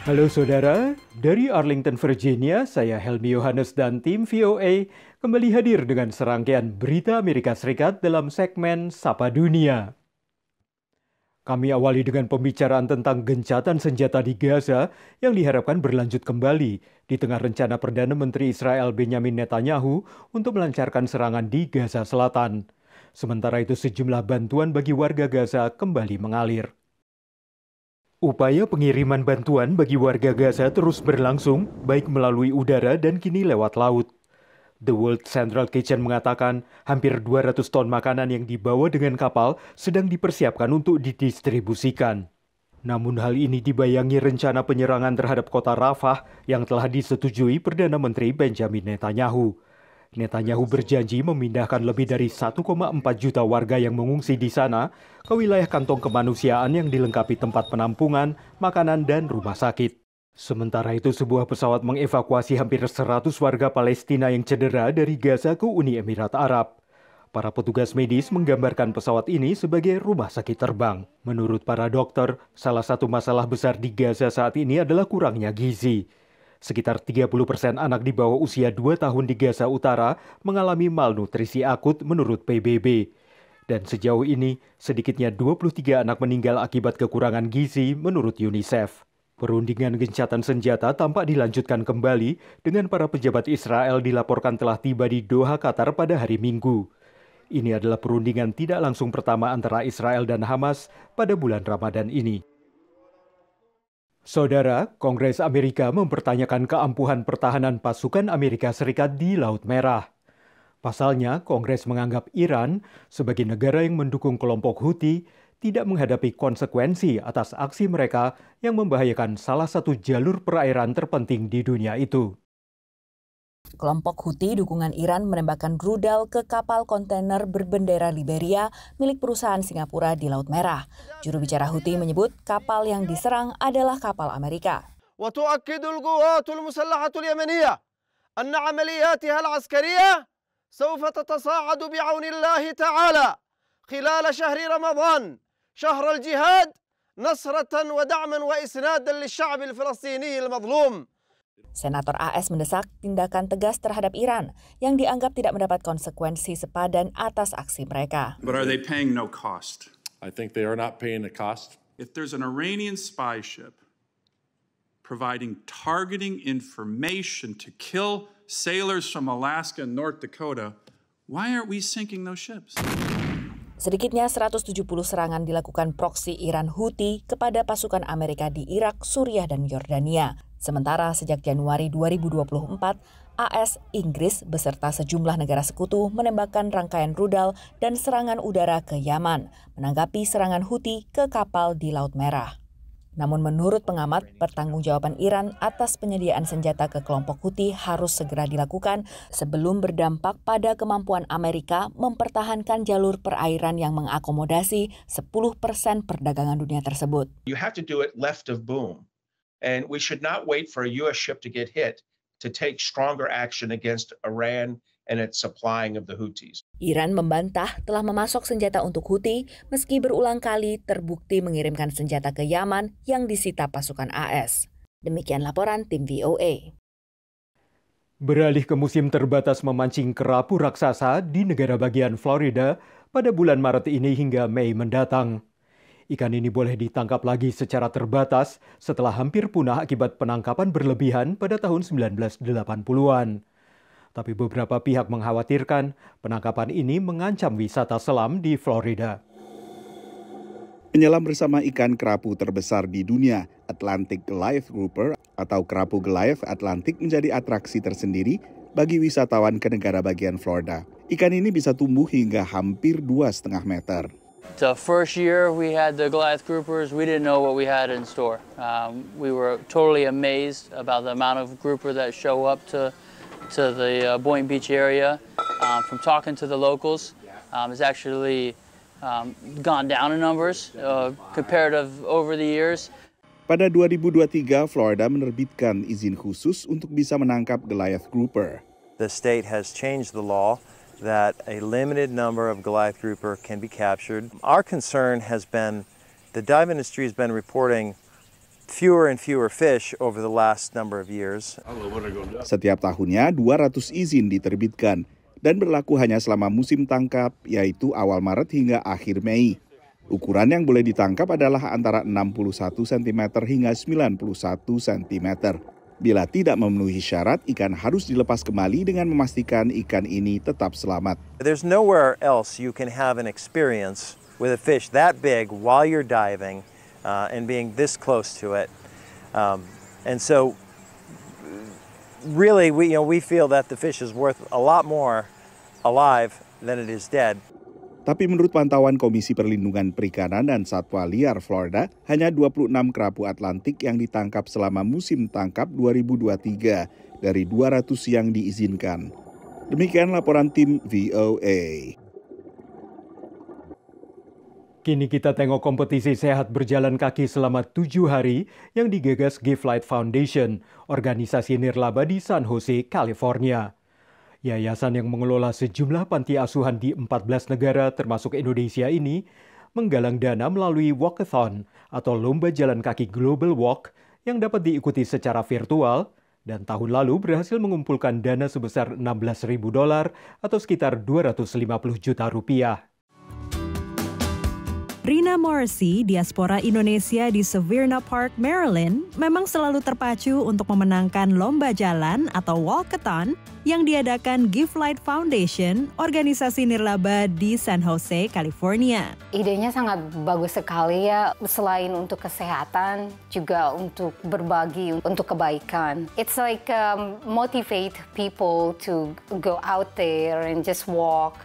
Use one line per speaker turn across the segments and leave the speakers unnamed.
Halo saudara, dari Arlington, Virginia, saya Helmi Yohanes dan tim VOA kembali hadir dengan serangkaian berita Amerika Serikat dalam segmen Sapa Dunia. Kami awali dengan pembicaraan tentang gencatan senjata di Gaza yang diharapkan berlanjut kembali di tengah rencana Perdana Menteri Israel Benjamin Netanyahu untuk melancarkan serangan di Gaza Selatan. Sementara itu sejumlah bantuan bagi warga Gaza kembali mengalir. Upaya pengiriman bantuan bagi warga Gaza terus berlangsung, baik melalui udara dan kini lewat laut. The World Central Kitchen mengatakan hampir 200 ton makanan yang dibawa dengan kapal sedang dipersiapkan untuk didistribusikan. Namun hal ini dibayangi rencana penyerangan terhadap kota Rafah yang telah disetujui Perdana Menteri Benjamin Netanyahu. Netanyahu berjanji memindahkan lebih dari 1,4 juta warga yang mengungsi di sana ke wilayah kantong kemanusiaan yang dilengkapi tempat penampungan, makanan, dan rumah sakit. Sementara itu, sebuah pesawat mengevakuasi hampir 100 warga Palestina yang cedera dari Gaza ke Uni Emirat Arab. Para petugas medis menggambarkan pesawat ini sebagai rumah sakit terbang. Menurut para dokter, salah satu masalah besar di Gaza saat ini adalah kurangnya gizi. Sekitar 30% anak di bawah usia 2 tahun di Gaza Utara mengalami malnutrisi akut menurut PBB. Dan sejauh ini, sedikitnya 23 anak meninggal akibat kekurangan gizi menurut UNICEF. Perundingan gencatan senjata tampak dilanjutkan kembali dengan para pejabat Israel dilaporkan telah tiba di Doha, Qatar pada hari Minggu. Ini adalah perundingan tidak langsung pertama antara Israel dan Hamas pada bulan Ramadan ini. Saudara, Kongres Amerika mempertanyakan keampuhan pertahanan pasukan Amerika Serikat di Laut Merah. Pasalnya, Kongres menganggap Iran sebagai negara yang mendukung kelompok Houthi tidak menghadapi konsekuensi atas aksi mereka yang membahayakan salah satu jalur perairan terpenting di dunia itu.
Kelompok Houthi dukungan Iran menembakkan rudal ke kapal kontainer berbendera Liberia milik perusahaan Singapura di Laut Merah. Juru bicara Houthi menyebut kapal yang diserang adalah kapal Amerika.
وتؤكد القوات المسلحة اليمنية أن عملياتها العسكرية سوف تتصاعد بعون الله تعالى خلال شهر رمضان شهر الجهاد نصرة ودعما وإسنادا للشعب الفلسطيني المظلوم.
Senator AS mendesak tindakan tegas terhadap Iran yang dianggap tidak mendapat konsekuensi sepadan atas aksi mereka.
But are they paying no cost?
I think they are not paying the cost.
If there's an Iranian spy ship providing targeting information to kill sailors from Alaska and North Dakota, why aren't we sinking those ships?
Sedikitnya 170 serangan dilakukan proksi Iran Houthi kepada pasukan Amerika di Irak, Suriah, dan Yordania. Sementara sejak Januari 2024, AS, Inggris beserta sejumlah negara sekutu menembakkan rangkaian rudal dan serangan udara ke Yaman, menanggapi serangan Houthi ke kapal di Laut Merah. Namun menurut pengamat, pertanggungjawaban Iran atas penyediaan senjata ke kelompok Houthi harus segera dilakukan sebelum berdampak pada kemampuan Amerika mempertahankan jalur perairan yang mengakomodasi 10% perdagangan dunia tersebut.
You have to do it left of boom. And we should not wait for a U.S. ship to get hit to take stronger action against Iran and its supplying of the Houthis.
Iran membantah telah memasok senjata untuk Houthi meski berulang kali terbukti mengirimkan senjata ke Yaman yang disita pasukan AS. Demikian laporan tim VOA.
Beralih ke musim terbatas memancing kerapu raksasa di negara bagian Florida pada bulan Maret ini hingga Mei mendatang. Ikan ini boleh ditangkap lagi secara terbatas setelah hampir punah akibat penangkapan berlebihan pada tahun 1980-an. Tapi beberapa pihak mengkhawatirkan penangkapan ini mengancam wisata selam di Florida.
Penyelam bersama ikan kerapu terbesar di dunia, Atlantic Goliath Grouper atau kerapu Goliath Atlantik menjadi atraksi tersendiri bagi wisatawan ke negara bagian Florida. Ikan ini bisa tumbuh hingga hampir 2,5 meter.
The first year we had the Goliath groupers, we didn't know what we had in store. We were totally amazed about the amount of grouper that show up to the Boynton Beach area. From talking to the locals, it's actually gone down in numbers comparative over the years.
Pada 2023, Florida menerbitkan izin khusus untuk bisa menangkap Goliath grouper.
The state has changed the law that a limited number of Goliath grouper can be captured. Our concern has been the dive industry has been reporting fewer and fewer fish over the last number of years.
Setiap tahunnya 200 izin diterbitkan dan berlaku hanya selama musim tangkap, yaitu awal Maret hingga akhir Mei. Ukuran yang boleh ditangkap adalah antara 61 cm hingga 91 cm. Bila tidak memenuhi syarat, ikan harus dilepas kembali dengan memastikan ikan ini tetap selamat.
There's nowhere else you can have an experience with a fish that big while you're diving and being this close to it. And so really we feel that the fish is worth a lot more alive than it is dead.
Tapi menurut pantauan Komisi Perlindungan Perikanan dan Satwa Liar Florida, hanya 26 kerapu Atlantik yang ditangkap selama musim tangkap 2023 dari 200 yang diizinkan. Demikian laporan tim VOA.
Kini kita tengok kompetisi sehat berjalan kaki selama 7 hari yang digagas Give Light Foundation, organisasi nirlaba di San Jose, California. Yayasan yang mengelola sejumlah panti asuhan di 14 negara termasuk Indonesia ini menggalang dana melalui Walkathon atau Lomba Jalan Kaki Global Walk yang dapat diikuti secara virtual dan tahun lalu berhasil mengumpulkan dana sebesar $16.000 atau sekitar 250 juta rupiah.
Rina Morrissey, diaspora Indonesia di Severna Park, Maryland, memang selalu terpacu untuk memenangkan lomba jalan atau walkathon yang diadakan Give Light Foundation, organisasi nirlaba di San Jose, California.
Idenya sangat bagus sekali ya, selain untuk kesehatan, juga untuk berbagi, untuk kebaikan. It's like motivate people to go out there and just walk.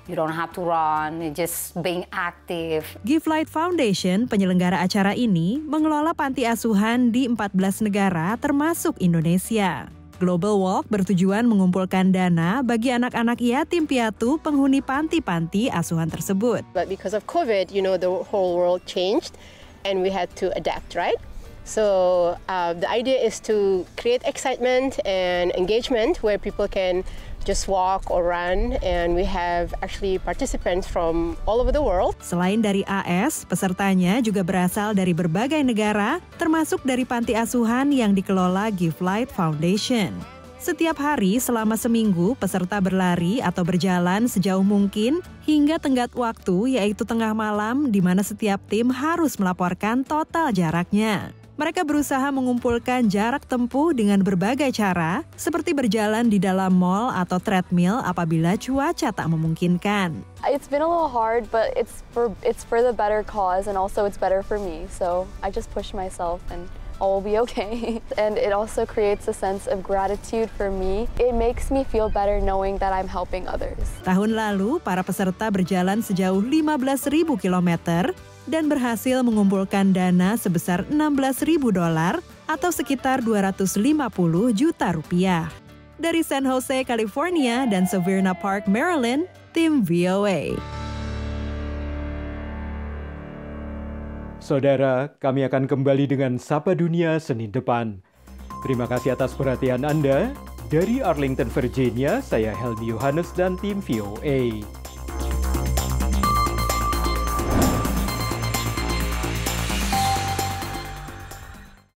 You don't have to run, just being active.
Give Light Foundation, penyelenggara acara ini, mengelola panti asuhan di 14 negara termasuk Indonesia. Global Walk bertujuan mengumpulkan dana bagi anak-anak yatim piatu penghuni panti-panti asuhan tersebut.
But because of COVID, the whole world changed and we had to adapt, right? So the idea is to create excitement and engagement where people can just walk or run, and we have actually participants from all over the world.
Selain dari AS, pesertanya juga berasal dari berbagai negara, termasuk dari panti asuhan yang dikelola Give Light Foundation. Setiap hari selama seminggu, peserta berlari atau berjalan sejauh mungkin hingga tenggat waktu, yaitu tengah malam, di mana setiap tim harus melaporkan total jaraknya. Mereka berusaha mengumpulkan jarak tempuh dengan berbagai cara, seperti berjalan di dalam mall atau treadmill apabila cuaca tak memungkinkan.
It's been a little hard, but it's for the better cause, and also it's better for me. So I just push myself, and all will be okay. And it also creates a sense of gratitude for me. It makes me feel better knowing that I'm helping others.
Tahun lalu, para peserta berjalan sejauh 15.000 kilometer dan berhasil mengumpulkan dana sebesar $16.000 atau sekitar 250 juta rupiah. Dari San Jose, California dan Severna Park, Maryland, tim VOA.
Saudara, kami akan kembali dengan Sapa Dunia Senin depan. Terima kasih atas perhatian Anda. Dari Arlington, Virginia, saya Helmi Yohanes dan tim VOA.